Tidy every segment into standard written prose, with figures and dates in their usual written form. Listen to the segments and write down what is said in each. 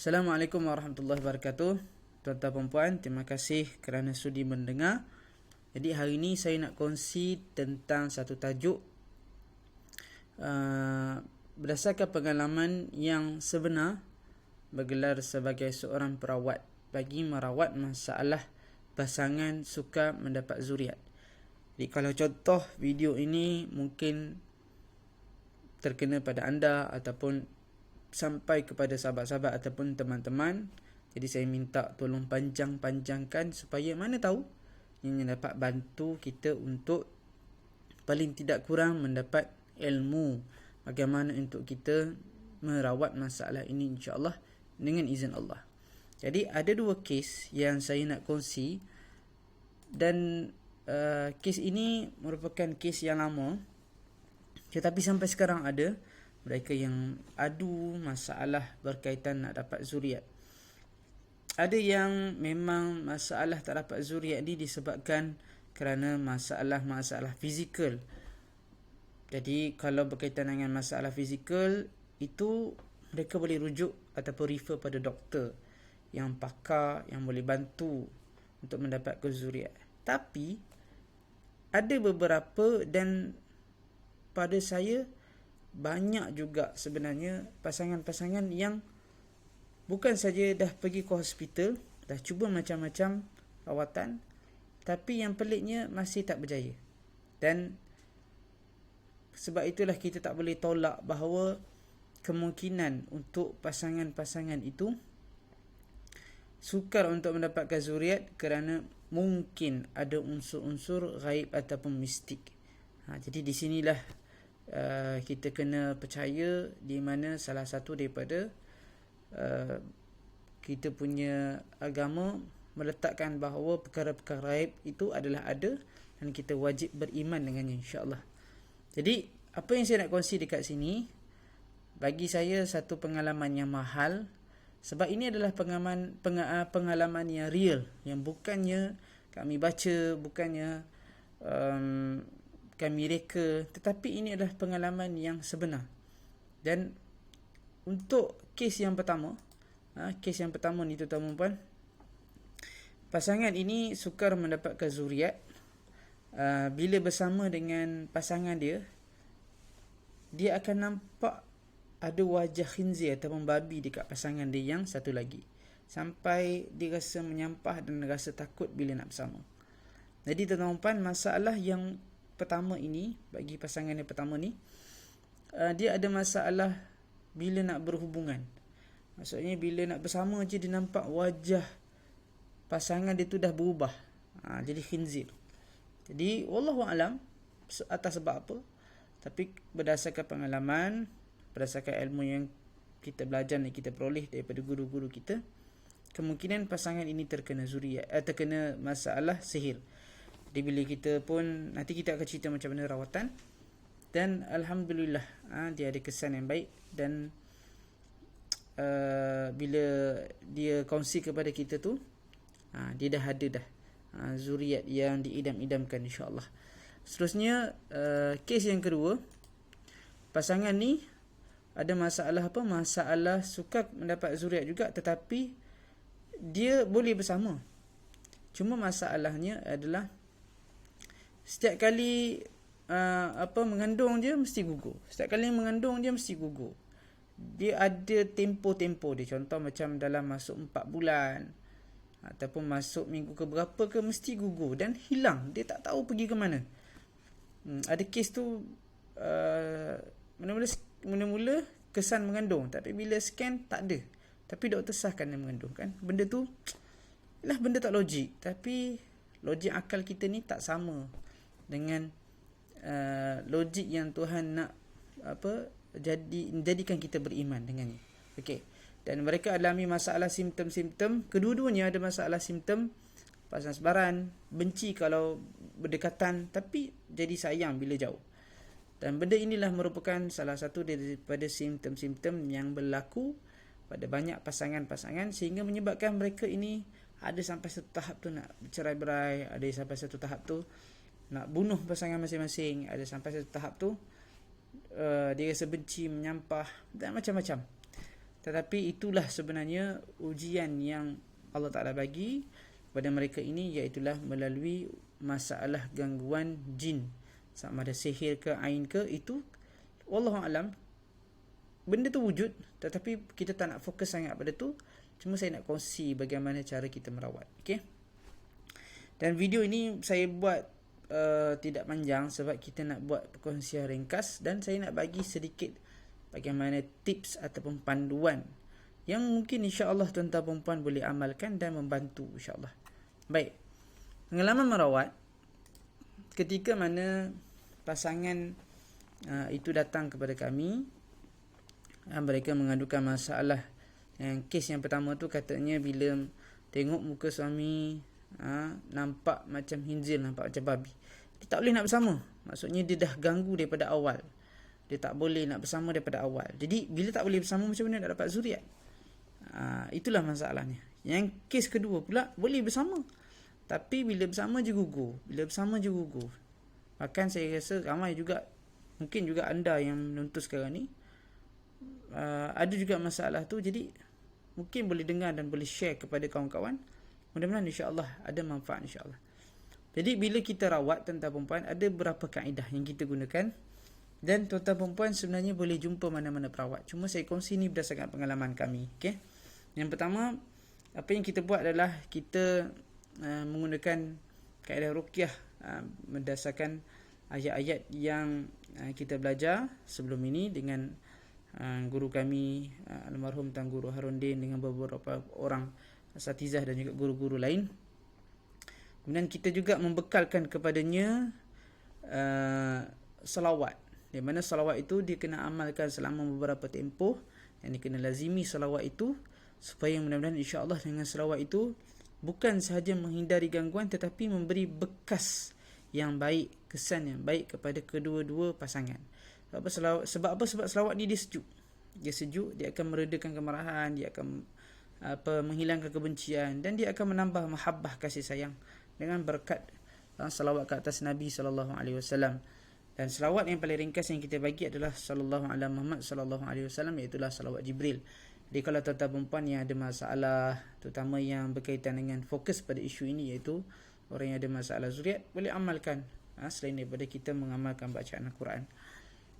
Assalamualaikum warahmatullahi wabarakatuh. Tuan-tuan dan puan, terima kasih kerana sudi mendengar. Jadi hari ini saya nak kongsi tentang satu tajuk berdasarkan pengalaman yang sebenar bergelar sebagai seorang perawat bagi merawat masalah pasangan sukar mendapat zuriat. Jadi kalau contoh video ini mungkin terkena pada anda ataupun sampai kepada sahabat-sahabat ataupun teman-teman. Jadi saya minta tolong panjangkan supaya mana tahu ini dapat bantu kita untuk paling tidak kurang mendapat ilmu bagaimana untuk kita merawat masalah ini, insya-Allah dengan izin Allah. Jadi ada dua kes yang saya nak kongsi dan kes ini merupakan kes yang lama, tetapi sampai sekarang ada mereka yang adu masalah berkaitan nak dapat zuriat. Ada yang memang masalah tak dapat zuriat ni disebabkan kerana masalah fizikal. Jadi kalau berkaitan dengan masalah fizikal itu mereka boleh rujuk ataupun refer pada doktor yang pakar yang boleh bantu untuk mendapatkan zuriat. Tapi ada beberapa dan pada saya banyak juga sebenarnya pasangan-pasangan yang bukan saja dah pergi ke hospital, dah cuba macam-macam rawatan, tapi yang peliknya masih tak berjaya. Dan sebab itulah kita tak boleh tolak bahawa kemungkinan untuk pasangan-pasangan itu sukar untuk mendapatkan zuriat kerana mungkin ada unsur-unsur ghaib ataupun mistik. Jadi di sinilah kita kena percaya di mana salah satu daripada kita punya agama meletakkan bahawa perkara-perkara ghaib itu adalah ada dan kita wajib beriman dengannya, insya-Allah. Jadi apa yang saya nak kongsi dekat sini bagi saya satu pengalaman yang mahal, sebab ini adalah pengalaman yang real, yang bukannya kami baca, bukannya kami reka, tetapi ini adalah pengalaman yang sebenar. Dan untuk kes yang pertama ni tuan-tuan dan puan, pasangan ini sukar mendapatkan zuriat. Bila bersama dengan pasangan dia akan nampak ada wajah khinzir ataupun babi dekat pasangan dia yang satu lagi, sampai dia rasa menyampah dan rasa takut bila nak bersama. Jadi tuan-tuan dan puan, masalah yang pertama ini bagi pasangan yang pertama ni, dia ada masalah bila nak berhubungan. Maksudnya bila nak bersama je dia nampak wajah pasangan dia tu dah berubah, jadi khinzir. Jadi wallahu alam atas sebab apa, tapi berdasarkan pengalaman, berdasarkan ilmu yang kita belajar dan kita peroleh daripada guru-guru kita, kemungkinan pasangan ini terkena zuriat, terkena masalah sihir. Jadi bila kita pun, nanti kita akan cerita macam mana rawatan, dan alhamdulillah dia ada kesan yang baik. Dan bila dia kongsi kepada kita tu, dia dah ada zuriat yang diidam-idamkan, insya-Allah. Seterusnya kes yang kedua, pasangan ni ada masalah apa? Masalah sukar mendapat zuriat juga, tetapi dia boleh bersama. Cuma masalahnya adalah setiap kali mengandung dia mesti gugur. Setiap kali mengandung dia mesti gugur. Dia ada tempo-tempo dia. Contoh macam dalam masuk 4 bulan ataupun masuk minggu ke berapa ke mesti gugur dan hilang. Dia tak tahu pergi ke mana. Ada kes tu mula-mula kesan mengandung, tapi bila scan tak ada. Tapi doktor sahkan dia mengandung kan. Benda tu lah benda tak logik, tapi logik akal kita ni tak sama dengan logik yang Tuhan nak jadikan kita beriman dengannya. Okey. Dan mereka alami masalah simptom-simptom, kedua-duanya ada masalah simptom pasangan sebaran, benci kalau berdekatan tapi jadi sayang bila jauh. Dan benda inilah merupakan salah satu daripada simptom-simptom yang berlaku pada banyak pasangan-pasangan, sehingga menyebabkan mereka ini ada sampai satu tahap tu nak bercerai-berai, ada sampai satu tahap tu nak bunuh pasangan masing-masing, ada sampai satu tahap tu dia rasa benci, menyampah dan macam-macam. Tetapi itulah sebenarnya ujian yang Allah Ta'ala bagi kepada mereka ini, iaitulah melalui masalah gangguan jin, sama ada sihir ke, ain ke, itu wallahu alam benda tu wujud, tetapi kita tak nak fokus sangat pada tu. Cuma saya nak kongsi bagaimana cara kita merawat. Okey. Dan video ini saya buat tidak panjang sebab kita nak buat perkongsian ringkas, dan saya nak bagi sedikit bagaimana tips ataupun panduan yang mungkin insya-Allah tuan-tuan dan puan boleh amalkan dan membantu insya-Allah. Baik. Pengalaman merawat ketika mana pasangan itu datang kepada kami, mereka mengadukan masalah. Yang kes yang pertama tu katanya bila tengok muka suami nampak macam hinzil, nampak macam babi, dia tak boleh nak bersama. Maksudnya dia dah ganggu daripada awal, dia tak boleh nak bersama daripada awal. Jadi bila tak boleh bersama, macam mana nak dapat zuriat? Itulah masalahnya. Yang kes kedua pula boleh bersama, tapi bila bersama je gugur, Bahkan saya rasa ramai juga, mungkin juga anda yang menonton sekarang ni, ada juga masalah tu. Jadi mungkin boleh dengar dan boleh share kepada kawan-kawan. Mudah-mudahan insya-Allah ada manfaat insya-Allah. Jadi bila kita rawat tuan-tuan perempuan, ada beberapa kaedah yang kita gunakan, dan tuan-tuan perempuan sebenarnya boleh jumpa mana-mana perawat. Cuma saya kongsi ni berdasarkan pengalaman kami. Okey. Yang pertama, apa yang kita buat adalah kita menggunakan kaedah ruqyah berdasarkan ayat-ayat yang kita belajar sebelum ini dengan guru kami almarhum Tuan Guru Harundin, dengan beberapa orang asatizah dan juga guru-guru lain. Kemudian kita juga membekalkan kepadanya salawat, di mana salawat itu dia kena amalkan selama beberapa tempoh, dan dia kena lazimi salawat itu, supaya mudah-mudahan insya-Allah dengan salawat itu bukan sahaja menghindari gangguan, tetapi memberi bekas yang baik, kesan yang baik kepada kedua-dua pasangan. Sebab selawat ni dia sejuk. Dia sejuk, dia akan meredakan kemarahan, dia akan menghilangkan kebencian, dan dia akan menambah mahabbah, kasih sayang, dengan berkat salawat ke atas Nabi SAW. Dan selawat yang paling ringkas yang kita bagi adalah sallallahu alaihi Muhammad sallallahu alaihi wasallam, iaitu salawat Jibril. Jadi kalau tuan-tuan perempuan yang ada masalah, terutama yang berkaitan dengan fokus pada isu ini, iaitu orang yang ada masalah zuriat, boleh amalkan selain daripada kita mengamalkan bacaan Al-Quran.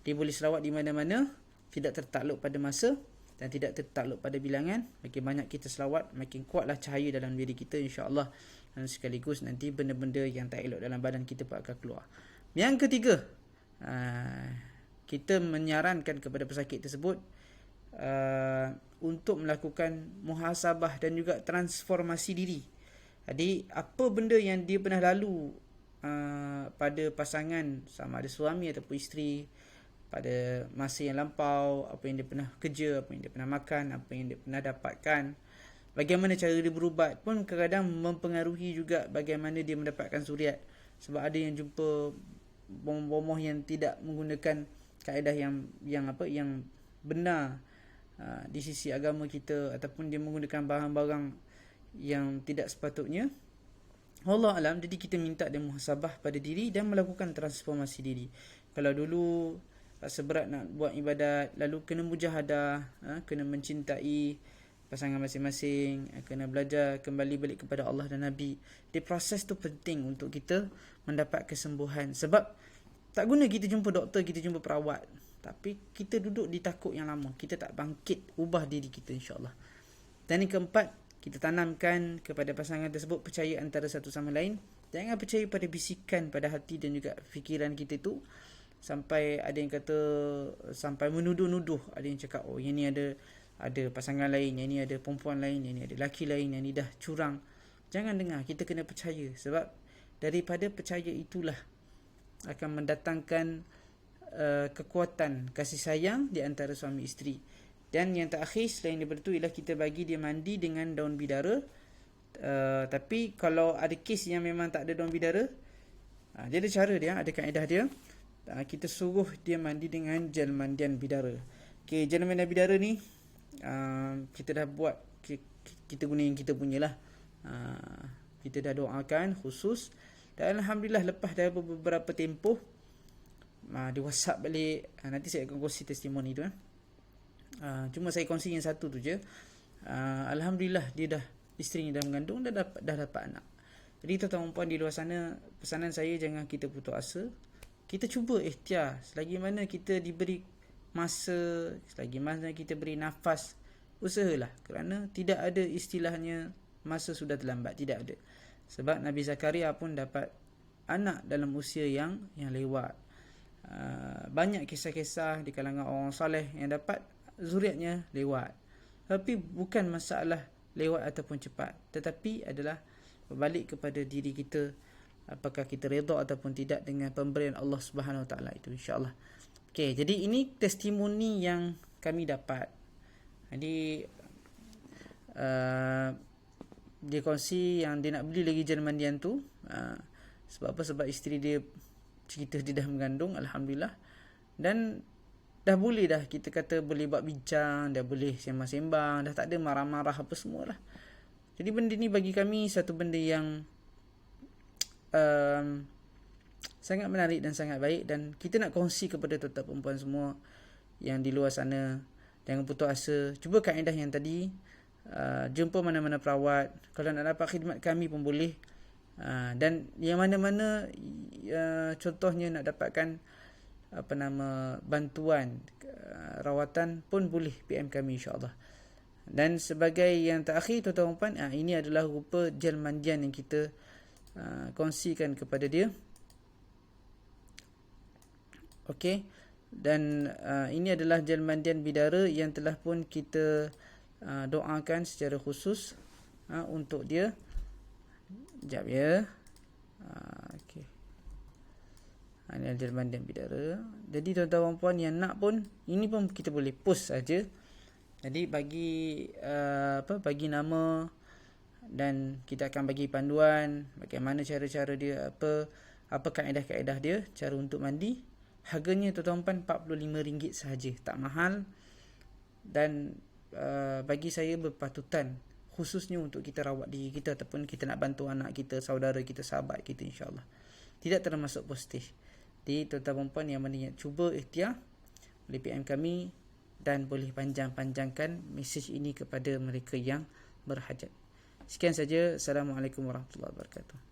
Dia boleh selawat di mana-mana, tidak tertakluk pada masa dan tidak tertakluk pada bilangan. Makin banyak kita selawat, makin kuatlah cahaya dalam diri kita insya-Allah, dan sekaligus nanti benda-benda yang tak elok dalam badan kita pun akan keluar. Yang ketiga, kita menyarankan kepada pesakit tersebut untuk melakukan muhasabah dan juga transformasi diri. Jadi apa benda yang dia pernah lalu pada pasangan, sama ada suami ataupun isteri, pada masa yang lampau, apa yang dia pernah kerja, apa yang dia pernah makan, apa yang dia pernah dapatkan, bagaimana cara dia berubat pun kadang-kadang mempengaruhi juga bagaimana dia mendapatkan zuriat. Sebab ada yang jumpa bomoh-bomoh yang tidak menggunakan kaedah yang benar di sisi agama kita, ataupun dia menggunakan barang-barang yang tidak sepatutnya. Allah alam. Jadi kita minta dia muhasabah pada diri dan melakukan transformasi diri. Kalau dulu rasa berat nak buat ibadat, lalu kena mujahadah, kena mencintai pasangan masing-masing, kena belajar kembali balik kepada Allah dan Nabi. Di proses tu penting untuk kita mendapat kesembuhan. Sebab tak guna kita jumpa doktor, kita jumpa perawat, tapi kita duduk di takut yang lama, kita tak bangkit ubah diri kita insya-Allah. Dan yang keempat, kita tanamkan kepada pasangan tersebut percaya antara satu sama lain. Jangan percaya pada bisikan pada hati dan juga fikiran kita tu, sampai ada yang kata sampai menuduh-nuduh. Ada yang cakap, oh yang ni ada pasangan lain, yang ni ada perempuan lain, yang ni ada lelaki lain, yang ni dah curang. Jangan dengar, kita kena percaya. Sebab daripada percaya itulah akan mendatangkan kekuatan kasih sayang di antara suami isteri. Dan yang terakhir selain daripada itu ialah kita bagi dia mandi dengan daun bidara. Tapi kalau ada kes yang memang tak ada daun bidara, dia ada cara dia, ada kaedah dia. Kita suruh dia mandi dengan gel mandian bidara. Okay, gel mandian bidara ni kita dah buat, kita guna yang kita punyalah. Kita dah doakan khusus, dan alhamdulillah lepas dah beberapa tempoh, dia WhatsApp balik. Nanti saya akan kongsi testimoni tu. Cuma saya kongsi yang satu tu je. Alhamdulillah dia isterinya dah mengandung, dah dapat anak. Jadi tuan-tuan dan puan di luar sana, pesanan saya jangan kita putus asa. Kita cuba ikhtiar selagi mana kita diberi masa, selagi mana kita beri nafas, usahalah, kerana tidak ada istilahnya masa sudah terlambat, tidak ada. Sebab Nabi Zakaria pun dapat anak dalam usia yang lewat. Banyak kisah-kisah di kalangan orang saleh yang dapat zuriatnya lewat. Tapi bukan masalah lewat ataupun cepat, tetapi adalah berbalik kepada diri kita, apakah kita redha ataupun tidak dengan pemberian Allah Subhanahu Wa Taala itu, insya-Allah. Okey, jadi ini testimoni yang kami dapat. Jadi dia kongsi yang dia nak beli lagi jal mandian tu. Sebab apa? Sebab isteri dia cerita dia dah mengandung, alhamdulillah. Dan dah boleh dah, kita kata boleh buat bincang, dah boleh sembang-sembang, dah tak ada marah-marah apa semualah. Jadi benda ni bagi kami satu benda yang sangat menarik dan sangat baik, dan kita nak kongsi kepada tuan-tuan perempuan semua yang di luar sana, jangan putus asa. Cuba kaedah yang tadi, jumpa mana-mana perawat, kalau nak dapat khidmat kami pun boleh. Dan yang mana-mana contohnya nak dapatkan bantuan rawatan pun boleh PM kami, insya-Allah. Dan sebagai yang terakhir tuan-tuan puan, ini adalah rupa gel mandian yang kita kongsikan kepada dia. Okey, dan ini adalah gel mandian bidara yang telah pun kita doakan secara khusus untuk dia. Sekejap ya. Okey. Ini gel mandian bidara. Jadi tuan-tuan puan yang nak pun, ini pun kita boleh post saja. Jadi bagi bagi nama, dan kita akan bagi panduan bagaimana cara-cara dia, apa kaedah-kaedah dia, cara untuk mandi. Harganya tuan-tuan RM45 sahaja, tak mahal. Dan bagi saya berpatutan, khususnya untuk kita rawat diri kita ataupun kita nak bantu anak kita, saudara kita, sahabat kita, insya-Allah. Tidak termasuk postage. Jadi tuan-tuan perempuan yang mana cuba ikhtiar, boleh PM kami dan boleh panjang-panjangkan mesej ini kepada mereka yang berhajat. Sekian saja. Assalamualaikum warahmatullahi wabarakatuh.